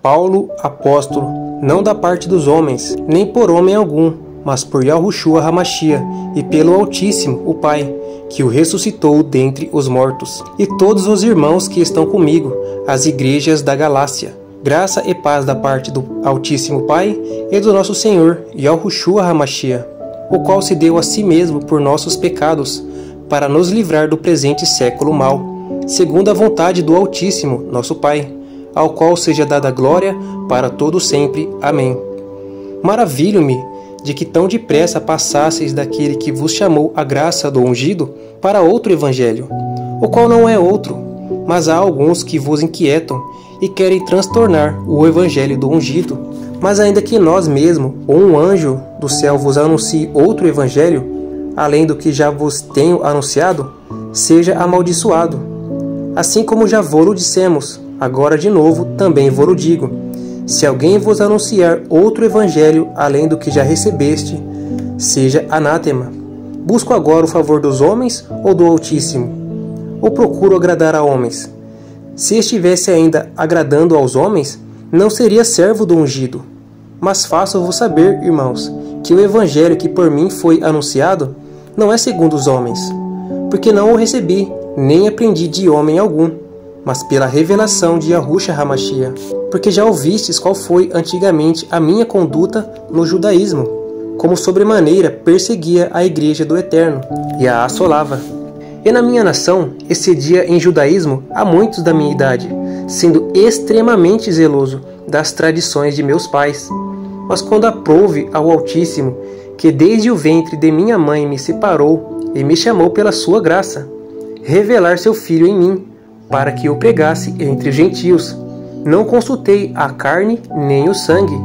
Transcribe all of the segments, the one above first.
Paulo, apóstolo, não da parte dos homens, nem por homem algum, mas por Yahushua Hamashia, e pelo Altíssimo, o Pai, que o ressuscitou dentre os mortos, e todos os irmãos que estão comigo, as igrejas da Galácia. Graça e paz da parte do Altíssimo Pai e do nosso Senhor, Yahushua Hamashia, o qual se deu a si mesmo por nossos pecados, para nos livrar do presente século mau, segundo a vontade do Altíssimo, nosso Pai, ao qual seja dada glória para todo sempre. Amém. Maravilho-me de que tão depressa passasseis daquele que vos chamou a graça do ungido para outro evangelho, o qual não é outro, mas há alguns que vos inquietam e querem transtornar o evangelho do ungido. Mas ainda que nós mesmos, ou um anjo do céu vos anuncie outro evangelho, além do que já vos tenho anunciado, seja amaldiçoado. Assim como já vô-lo dissemos, agora de novo também vô-lo digo: se alguém vos anunciar outro evangelho além do que já recebeste, seja anátema. Busco agora o favor dos homens ou do Altíssimo? Ou procuro agradar a homens? Se estivesse ainda agradando aos homens, não seria servo do ungido. Mas faço-vos saber, irmãos, que o evangelho que por mim foi anunciado não é segundo os homens, porque não o recebi, nem aprendi de homem algum, mas pela revelação de Yahushua Hamashia, porque já ouvistes qual foi antigamente a minha conduta no judaísmo, como sobremaneira perseguia a igreja do Eterno e a assolava. E na minha nação excedia em judaísmo a muitos da minha idade, sendo extremamente zeloso das tradições de meus pais. Mas quando aprouve ao Altíssimo, que desde o ventre de minha mãe me separou e me chamou pela sua graça, revelar seu Filho em mim, para que o pregasse entre os gentios, não consultei a carne nem o sangue,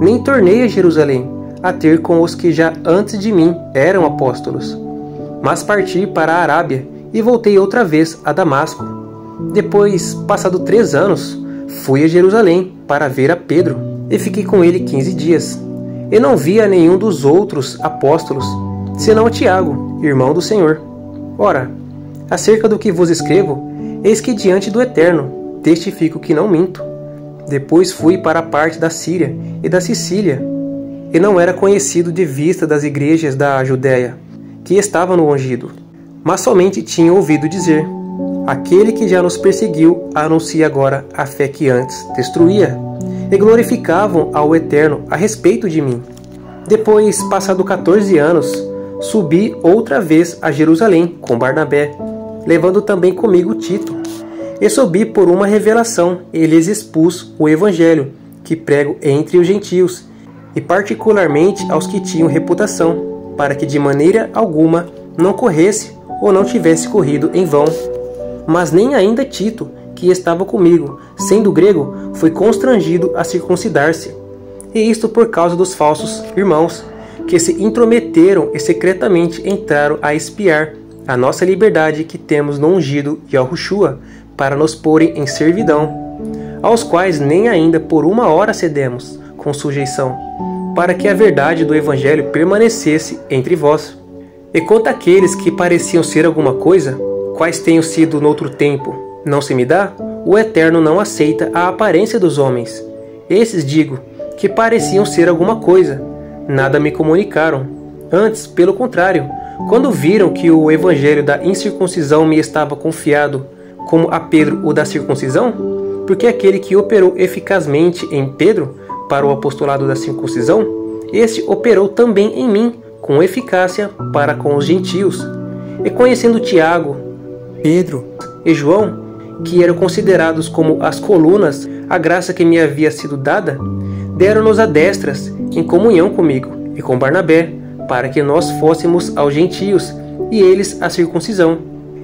nem tornei a Jerusalém a ter com os que já antes de mim eram apóstolos. Mas parti para a Arábia e voltei outra vez a Damasco. Depois, passado 3 anos, fui a Jerusalém para ver a Pedro, e fiquei com ele 15 dias. E não vi a nenhum dos outros apóstolos, senão a Tiago, irmão do Senhor. Ora, acerca do que vos escrevo, eis que diante do Eterno testifico que não minto. Depois fui para a parte da Síria e da Sicília, e não era conhecido de vista das igrejas da Judéia, que estavam no ungido, mas somente tinha ouvido dizer: aquele que já nos perseguiu anuncia agora a fé que antes destruía, e glorificavam ao Eterno a respeito de mim. Depois, passado 14 anos, subi outra vez a Jerusalém com Barnabé, levando também comigo Tito. E subi por uma revelação, e lhes expus o evangelho, que prego entre os gentios, e particularmente aos que tinham reputação, para que de maneira alguma não corresse ou não tivesse corrido em vão. Mas nem ainda Tito, que estava comigo, sendo grego, foi constrangido a circuncidar-se. E isto por causa dos falsos irmãos, que se intrometeram e secretamente entraram a espiar a nossa liberdade que temos no ungido Yahushua, para nos porem em servidão, aos quais nem ainda por uma hora cedemos, com sujeição, para que a verdade do Evangelho permanecesse entre vós. E quanto àqueles que pareciam ser alguma coisa, quais tenham sido noutro tempo, não se me dá? O Eterno não aceita a aparência dos homens. Esses, digo, que pareciam ser alguma coisa, nada me comunicaram. Antes, pelo contrário, quando viram que o evangelho da incircuncisão me estava confiado, como a Pedro o da circuncisão, porque aquele que operou eficazmente em Pedro para o apostolado da circuncisão, este operou também em mim com eficácia para com os gentios. E conhecendo Tiago, Pedro e João, que eram considerados como as colunas, a graça que me havia sido dada, deram-nos a destras em comunhão comigo e com Barnabé, para que nós fôssemos aos gentios e eles a circuncisão,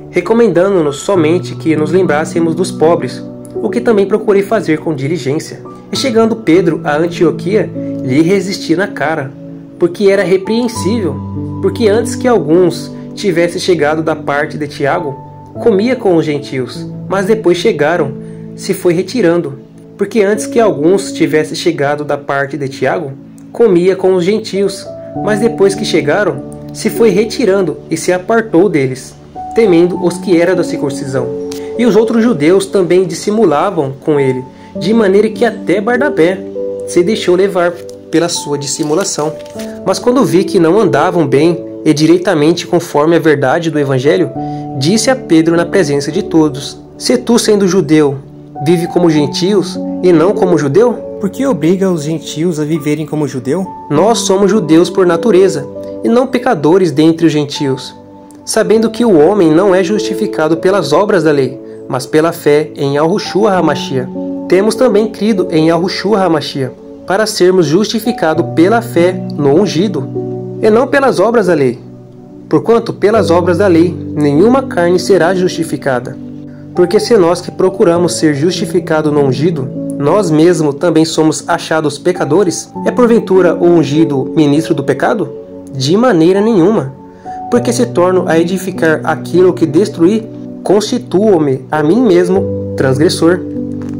recomendando-nos somente que nos lembrássemos dos pobres, o que também procurei fazer com diligência. E chegando Pedro a Antioquia, lhe resisti na cara, porque era repreensível, porque antes que alguns tivessem chegado da parte de Tiago, comia com os gentios, mas depois chegaram, se foi retirando, porque antes que alguns tivessem chegado da parte de Tiago, comia com os gentios, mas depois que chegaram, se foi retirando e se apartou deles, temendo os que eram da circuncisão. E os outros judeus também dissimulavam com ele, de maneira que até Barnabé se deixou levar pela sua dissimulação. Mas quando vi que não andavam bem e direitamente conforme a verdade do Evangelho, disse a Pedro na presença de todos: se tu, sendo judeu, vive como gentios e não como judeu? Por que obriga os gentios a viverem como judeu? Nós somos judeus por natureza, e não pecadores dentre os gentios, sabendo que o homem não é justificado pelas obras da lei, mas pela fé em Yahushua HaMashiach. Temos também crido em Yahushua HaMashiach, para sermos justificados pela fé no ungido, e não pelas obras da lei. Porquanto pelas obras da lei nenhuma carne será justificada. Porque se nós que procuramos ser justificados no ungido, nós mesmos também somos achados pecadores, é porventura o ungido ministro do pecado? De maneira nenhuma. Porque se torno a edificar aquilo que destruí, constituo-me a mim mesmo transgressor.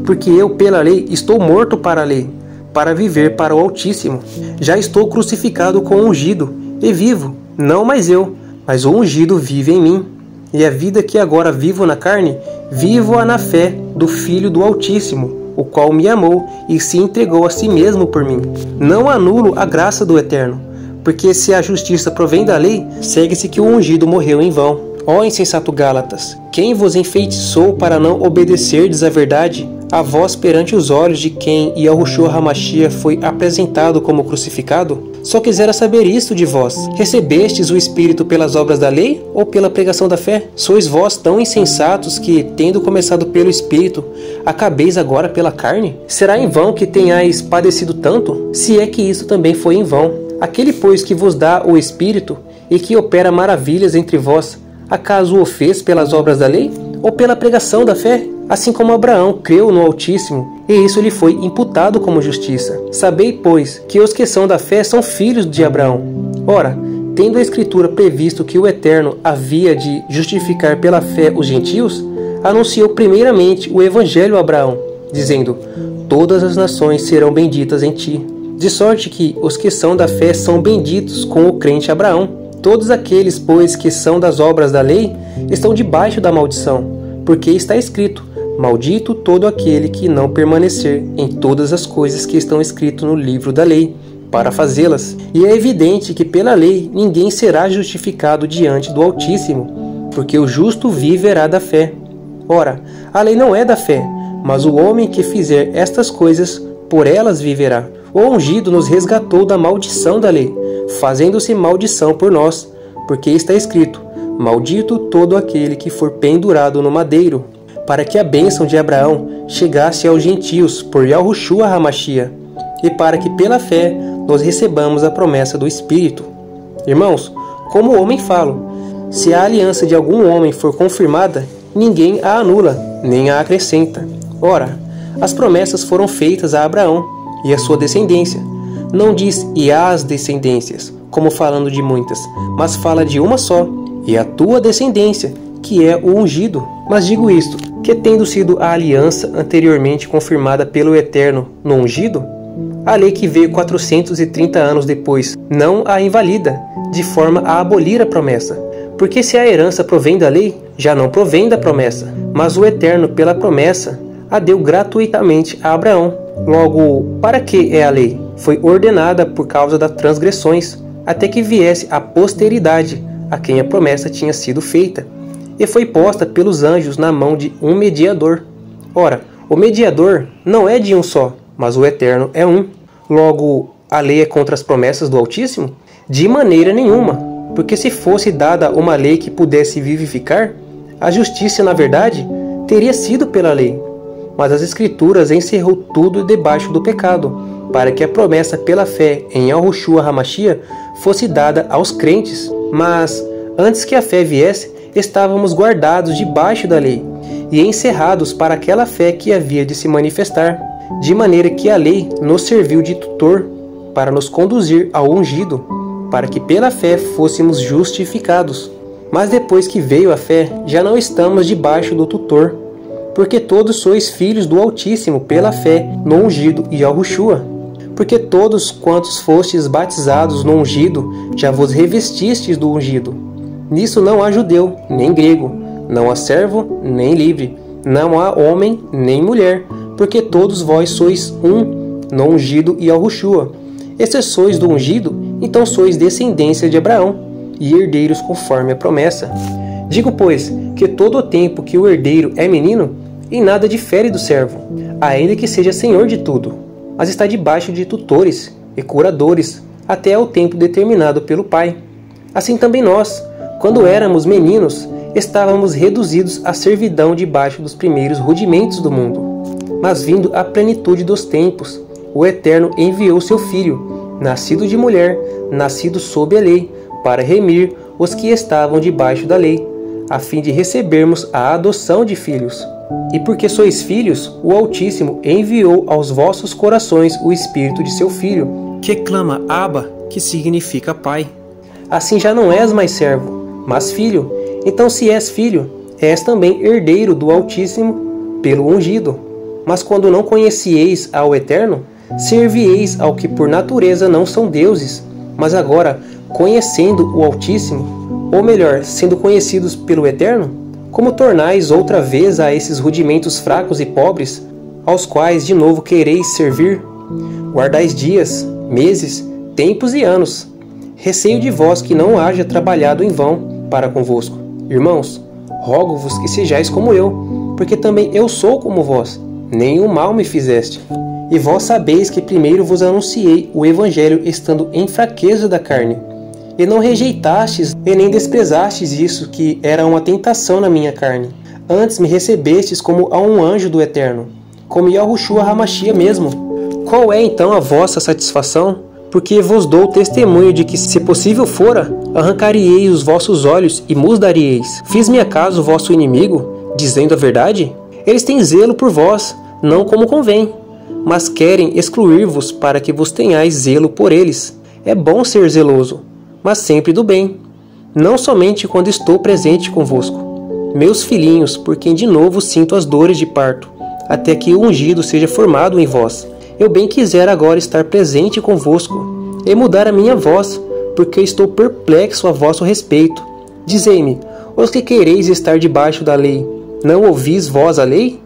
Porque eu pela lei estou morto para a lei, para viver para o Altíssimo. Já estou crucificado com o ungido, e vivo, não mais eu, mas o ungido vive em mim. E a vida que agora vivo na carne, vivo-a na fé do Filho do Altíssimo, o qual me amou e se entregou a si mesmo por mim. Não anulo a graça do Eterno, porque se a justiça provém da lei, segue-se que o ungido morreu em vão. Ó insensato Gálatas, quem vos enfeitiçou para não obedecerdes à verdade, a vós perante os olhos de quem Yahushua HaMashiach foi apresentado como crucificado? Só quisera saber isto de vós: recebestes o Espírito pelas obras da lei ou pela pregação da fé? Sois vós tão insensatos que, tendo começado pelo Espírito, acabeis agora pela carne? Será em vão que tenhais padecido tanto? Se é que isso também foi em vão. Aquele, pois, que vos dá o Espírito e que opera maravilhas entre vós, acaso o fez pelas obras da lei ou pela pregação da fé? Assim como Abraão creu no Altíssimo, e isso lhe foi imputado como justiça. Sabei, pois, que os que são da fé são filhos de Abraão. Ora, tendo a Escritura previsto que o Eterno havia de justificar pela fé os gentios, anunciou primeiramente o Evangelho a Abraão, dizendo: todas as nações serão benditas em ti. De sorte que os que são da fé são benditos com o crente Abraão. Todos aqueles, pois, que são das obras da lei, estão debaixo da maldição, porque está escrito: maldito todo aquele que não permanecer em todas as coisas que estão escritas no livro da lei, para fazê-las. E é evidente que pela lei ninguém será justificado diante do Altíssimo, porque o justo viverá da fé. Ora, a lei não é da fé, mas o homem que fizer estas coisas, por elas viverá. O ungido nos resgatou da maldição da lei, fazendo-se maldição por nós, porque está escrito: maldito todo aquele que for pendurado no madeiro, para que a bênção de Abraão chegasse aos gentios por Yahushua HaMashiach, e para que pela fé nós recebamos a promessa do Espírito. Irmãos, como homem falo, se a aliança de algum homem for confirmada, ninguém a anula, nem a acrescenta. Ora, as promessas foram feitas a Abraão e a sua descendência. Não diz e as descendências, como falando de muitas, mas fala de uma só, e a tua descendência, que é o ungido. Mas digo isto, que tendo sido a aliança anteriormente confirmada pelo Eterno no ungido, a lei que veio 430 anos depois não a invalida, de forma a abolir a promessa. Porque se a herança provém da lei, já não provém da promessa, mas o Eterno pela promessa a deu gratuitamente a Abraão. Logo, para que é a lei? Foi ordenada por causa das transgressões, até que viesse a posteridade, a quem a promessa tinha sido feita, e foi posta pelos anjos na mão de um mediador. Ora, o mediador não é de um só, mas o Eterno é um. Logo, a lei é contra as promessas do Altíssimo? De maneira nenhuma, porque se fosse dada uma lei que pudesse vivificar, a justiça, na verdade, teria sido pela lei. Mas as Escrituras encerrou tudo debaixo do pecado, para que a promessa pela fé em Yahushua HaMashiach fosse dada aos crentes. Mas, antes que a fé viesse, estávamos guardados debaixo da lei, e encerrados para aquela fé que havia de se manifestar, de maneira que a lei nos serviu de tutor, para nos conduzir ao ungido, para que pela fé fôssemos justificados. Mas depois que veio a fé, já não estamos debaixo do tutor, porque todos sois filhos do Altíssimo pela fé no ungido Yahushua. Porque todos quantos fostes batizados no ungido, já vos revestistes do ungido. Nisso não há judeu, nem grego, não há servo, nem livre, não há homem, nem mulher, porque todos vós sois um no ungido e Yahushua. E se sois do ungido, então sois descendência de Abraão, e herdeiros conforme a promessa. Digo, pois, que todo o tempo que o herdeiro é menino, em nada difere do servo, ainda que seja senhor de tudo, mas está debaixo de tutores e curadores, até o tempo determinado pelo Pai. Assim também nós, quando éramos meninos, estávamos reduzidos à servidão debaixo dos primeiros rudimentos do mundo. Mas vindo à plenitude dos tempos, o Eterno enviou seu Filho, nascido de mulher, nascido sob a lei, para remir os que estavam debaixo da lei, a fim de recebermos a adoção de filhos. E porque sois filhos, o Altíssimo enviou aos vossos corações o Espírito de seu Filho, que clama Abba, que significa Pai. Assim já não és mais servo, mas filho. Então se és filho, és também herdeiro do Altíssimo pelo ungido. Mas quando não conhecieis ao Eterno, servieis ao que por natureza não são deuses. Mas agora, conhecendo o Altíssimo, ou melhor, sendo conhecidos pelo Eterno, como tornais outra vez a esses rudimentos fracos e pobres, aos quais de novo quereis servir? Guardais dias, meses, tempos e anos. Receio de vós que não haja trabalhado em vão para convosco. Irmãos, rogo-vos que sejais como eu, porque também eu sou como vós. Nenhum mal me fizeste. E vós sabeis que primeiro vos anunciei o Evangelho estando em fraqueza da carne. E não rejeitastes e nem desprezastes isso que era uma tentação na minha carne. Antes me recebestes como a um anjo do Eterno, como Yahushua Hamashia mesmo. Qual é então a vossa satisfação? Porque vos dou testemunho de que, se possível fora, arrancaríeis os vossos olhos e mus daríeis. Fiz-me acaso vosso inimigo, dizendo a verdade? Eles têm zelo por vós, não como convém, mas querem excluir-vos para que vos tenhais zelo por eles. É bom ser zeloso, mas sempre do bem, não somente quando estou presente convosco. Meus filhinhos, por quem de novo sinto as dores de parto, até que o ungido seja formado em vós. Eu bem quisera agora estar presente convosco e mudar a minha voz, porque estou perplexo a vosso respeito. Dizei-me, os que quereis estar debaixo da lei, não ouvis vós a lei?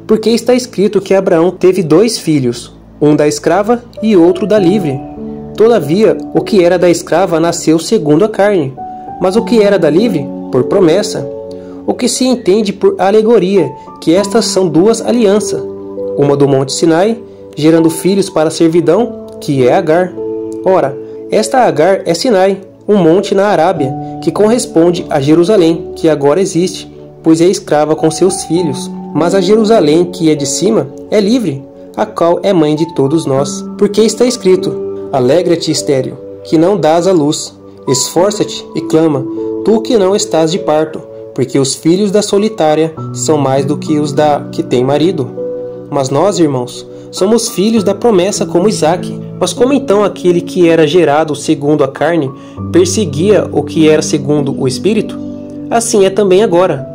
Porque está escrito que Abraão teve 2 filhos, um da escrava e outro da livre. Todavia, o que era da escrava nasceu segundo a carne, mas o que era da livre, por promessa. O que se entende por alegoria, que estas são 2 alianças, uma do monte Sinai, gerando filhos para a servidão, que é Agar. Ora, esta Agar é Sinai, um monte na Arábia, que corresponde a Jerusalém, que agora existe, pois é escrava com seus filhos. Mas a Jerusalém, que é de cima, é livre, a qual é mãe de todos nós. Porque está escrito, alegra-te, estéril, que não dás à luz, esforça-te e clama, tu que não estás de parto, porque os filhos da solitária são mais do que os da que tem marido. Mas nós, irmãos, somos filhos da promessa como Isaque. Mas como então aquele que era gerado segundo a carne perseguia o que era segundo o Espírito? Assim é também agora.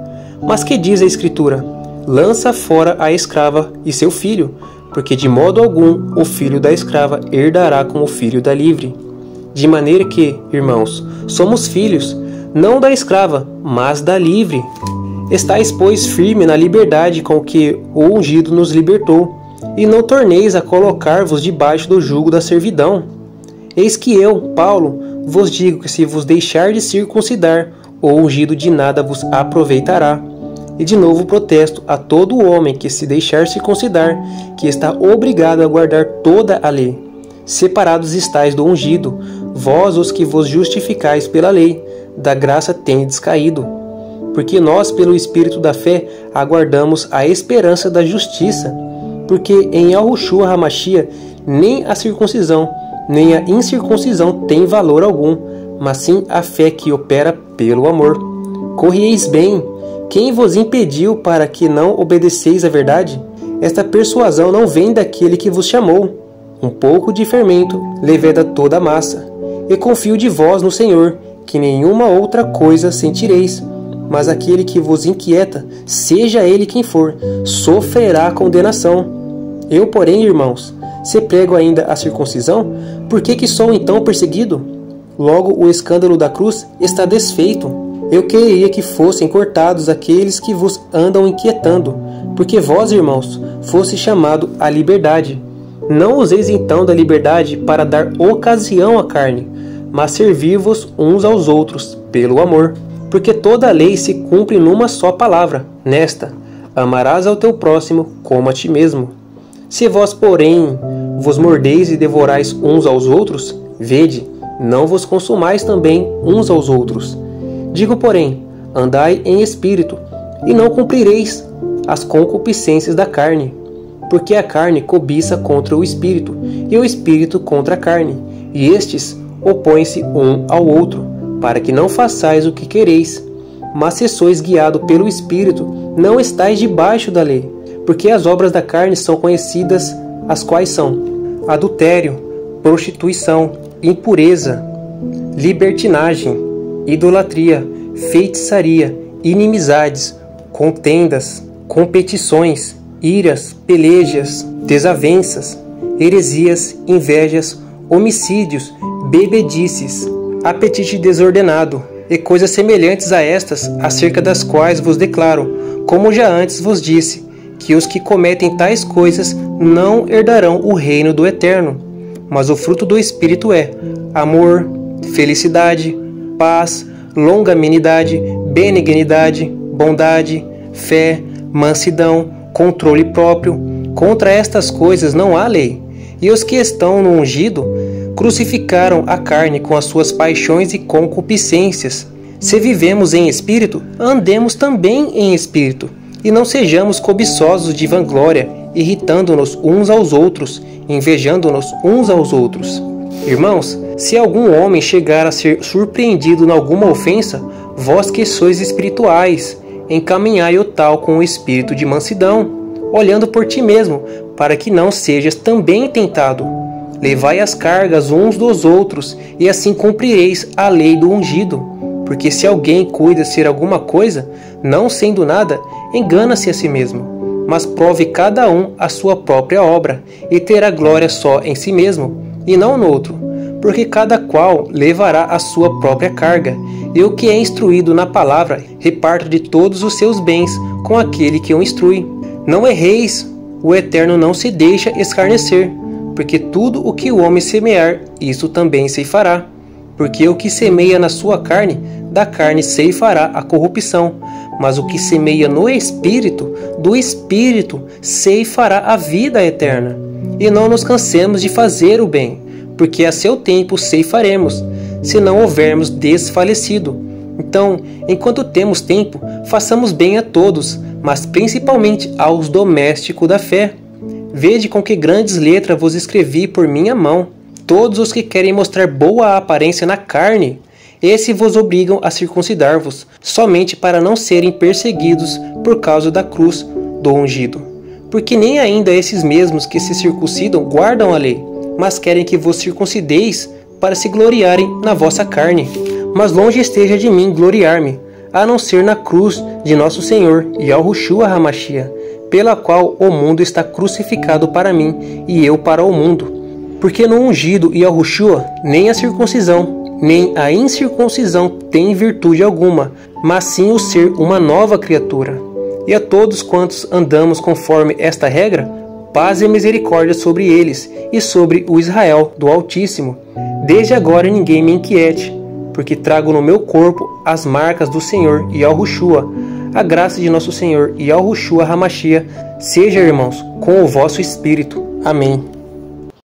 Mas que diz a Escritura? Lança fora a escrava e seu filho, porque de modo algum o filho da escrava herdará com o filho da livre. De maneira que, irmãos, somos filhos, não da escrava, mas da livre. Estais, pois, firme na liberdade com que o ungido nos libertou, e não torneis a colocar-vos debaixo do jugo da servidão. Eis que eu, Paulo, vos digo que se vos deixardes circuncidar, o ungido de nada vos aproveitará. E de novo protesto a todo o homem que se deixar circuncidar, que está obrigado a guardar toda a lei. Separados estáis do ungido, vós os que vos justificais pela lei, da graça tendes caído. Porque nós, pelo Espírito da fé, aguardamos a esperança da justiça. Porque em Yahushua Hamashia, nem a circuncisão, nem a incircuncisão tem valor algum, mas sim a fé que opera pelo amor. Corrieis bem. Quem vos impediu para que não obedeceis à verdade? Esta persuasão não vem daquele que vos chamou. Um pouco de fermento leveda toda a massa. E confio de vós no Senhor, que nenhuma outra coisa sentireis. Mas aquele que vos inquieta, seja ele quem for, sofrerá condenação. Eu, porém, irmãos, se prego ainda a circuncisão, por que sou então perseguido? Logo o escândalo da cruz está desfeito. Eu queria que fossem cortados aqueles que vos andam inquietando, porque vós, irmãos, fosse chamado à liberdade. Não useis então da liberdade para dar ocasião à carne, mas servi-vos uns aos outros pelo amor. Porque toda a lei se cumpre numa só palavra, nesta: amarás ao teu próximo como a ti mesmo. Se vós, porém, vos mordeis e devorais uns aos outros, vede, não vos consumais também uns aos outros. Digo, porém, andai em espírito, e não cumprireis as concupiscências da carne. Porque a carne cobiça contra o espírito, e o espírito contra a carne, e estes opõem-se um ao outro, para que não façais o que quereis. Mas se sois guiado pelo espírito, não estais debaixo da lei. Porque as obras da carne são conhecidas, as quais são: adultério, prostituição, impureza, libertinagem, idolatria, feitiçaria, inimizades, contendas, competições, iras, pelejas, desavenças, heresias, invejas, homicídios, bebedices, apetite desordenado, e coisas semelhantes a estas, acerca das quais vos declaro, como já antes vos disse, que os que cometem tais coisas não herdarão o reino do Eterno. Mas o fruto do Espírito é amor, felicidade, paz, longanimidade, benignidade, bondade, fé, mansidão, controle próprio. Contra estas coisas não há lei. E os que estão no ungido crucificaram a carne com as suas paixões e concupiscências. Se vivemos em espírito, andemos também em espírito, e não sejamos cobiçosos de vanglória, irritando-nos uns aos outros, invejando-nos uns aos outros. Irmãos, se algum homem chegar a ser surpreendido em alguma ofensa, vós que sois espirituais, encaminhai o tal com o espírito de mansidão, olhando por ti mesmo, para que não sejas também tentado. Levai as cargas uns dos outros, e assim cumprireis a lei do ungido. Porque se alguém cuida ser alguma coisa, não sendo nada, engana-se a si mesmo. Mas prove cada um a sua própria obra, e terá glória só em si mesmo, e não no outro. Porque cada qual levará a sua própria carga, e o que é instruído na palavra reparta de todos os seus bens com aquele que o instrui. Não erreis, o Eterno não se deixa escarnecer, porque tudo o que o homem semear, isso também ceifará. Porque o que semeia na sua carne, da carne ceifará a corrupção, mas o que semeia no Espírito, do Espírito ceifará a vida eterna. E não nos cansemos de fazer o bem, porque a seu tempo ceifaremos, se não houvermos desfalecido. Então, enquanto temos tempo, façamos bem a todos, mas principalmente aos domésticos da fé. Vede com que grandes letras vos escrevi por minha mão. Todos os que querem mostrar boa aparência na carne, esses vos obrigam a circuncidar-vos, somente para não serem perseguidos por causa da cruz do ungido. Porque nem ainda esses mesmos que se circuncidam guardam a lei, mas querem que vos circuncideis para se gloriarem na vossa carne. Mas longe esteja de mim gloriar-me, a não ser na cruz de nosso Senhor Yahushua Hamashia, pela qual o mundo está crucificado para mim e eu para o mundo. Porque no ungido Yahushua nem a circuncisão, nem a incircuncisão tem virtude alguma, mas sim o ser uma nova criatura. E a todos quantos andamos conforme esta regra, paz e misericórdia sobre eles e sobre o Israel do Altíssimo. Desde agora ninguém me inquiete, porque trago no meu corpo as marcas do Senhor Yahushua. A graça de nosso Senhor Yahushua Hamashia seja, irmãos, com o vosso espírito. Amém.